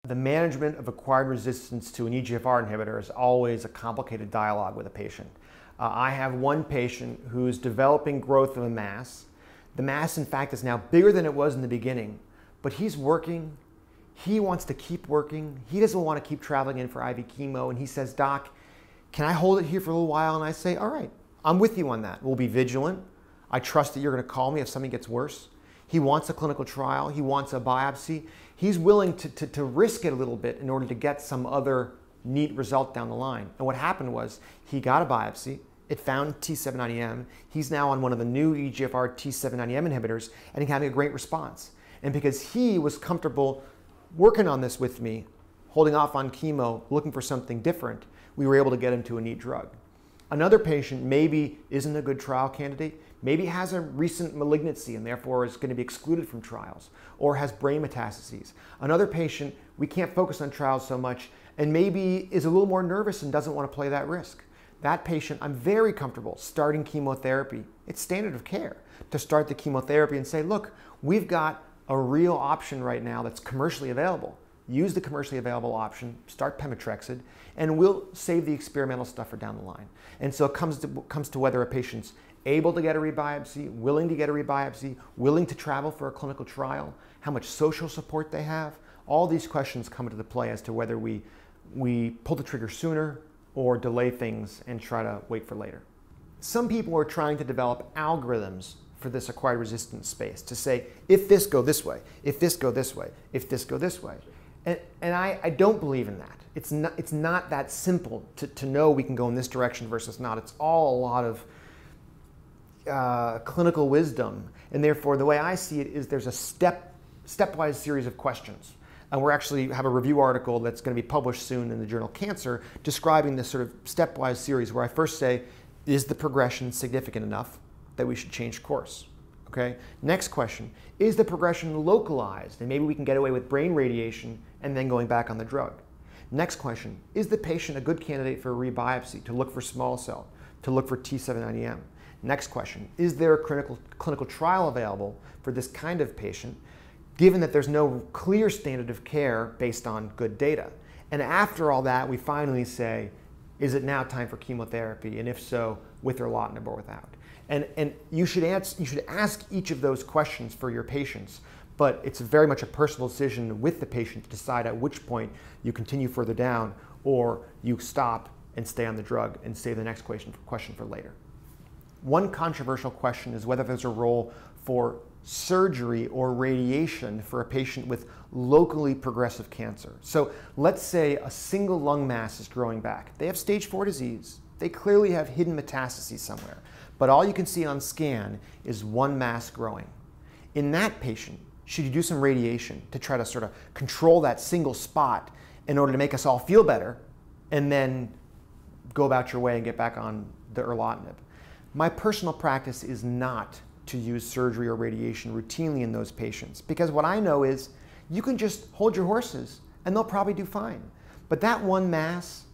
The management of acquired resistance to an EGFR inhibitor is always a complicated dialogue with a patient. I have one patient who's developing growth of a mass. The mass, in fact, is now bigger than it was in the beginning, but he's working. He wants to keep working. He doesn't want to keep traveling in for IV chemo, and he says, "Doc, can I hold it here for a little while?" And I say, "All right, I'm with you on that. We'll be vigilant. I trust that you're going to call me if something gets worse." He wants a clinical trial. He wants a biopsy. He's willing to risk it a little bit in order to get some other neat result down the line. And what happened was he got a biopsy. It found T790M. He's now on one of the new EGFR T790M inhibitors, and he's having a great response. And because he was comfortable working on this with me, holding off on chemo, looking for something different, we were able to get him to a neat drug. Another patient maybe isn't a good trial candidate, maybe has a recent malignancy and therefore is going to be excluded from trials, or has brain metastases. Another patient, we can't focus on trials so much and maybe is a little more nervous and doesn't want to play that risk. That patient, I'm very comfortable starting chemotherapy. It's standard of care to start the chemotherapy and say, look, we've got a real option right now that's commercially available. Use the commercially available option, start pemetrexed, and we'll save the experimental stuff for down the line. And so it comes to whether a patient's able to get a rebiopsy, willing to get a rebiopsy, willing to travel for a clinical trial, how much social support they have. All these questions come into the play as to whether we pull the trigger sooner or delay things and try to wait for later. Some people are trying to develop algorithms for this acquired resistance space to say, if this go this way, if this go this way, if this go this way. And I don't believe in that. It's not that simple to know we can go in this direction versus not. It's all a lot of clinical wisdom. And therefore, the way I see it is there's a stepwise series of questions. And we actually have a review article that's going to be published soon in the journal Cancer describing this sort of stepwise series where I first say, is the progression significant enough that we should change course? Okay. Next question, is the progression localized? And maybe we can get away with brain radiation and then going back on the drug. Next question, is the patient a good candidate for a rebiopsy to look for small cell, to look for T790M? Next question, is there a clinical trial available for this kind of patient, given that there's no clear standard of care based on good data? And after all that, we finally say, is it now time for chemotherapy? And if so, with erlotinib or without? And you should ask each of those questions for your patients, but it's very much a personal decision with the patient to decide at which point you continue further down or you stop and stay on the drug and save the next question for later. One controversial question is whether there's a role for surgery or radiation for a patient with locally progressive cancer. So let's say a single lung mass is growing back. They have stage 4 disease. They clearly have hidden metastases somewhere, but all you can see on scan is one mass growing. In that patient, should you do some radiation to try to sort of control that single spot in order to make us all feel better and then go about your way and get back on the erlotinib? My personal practice is not to use surgery or radiation routinely in those patients, because what I know is you can just hold your horses and they'll probably do fine. But that one mass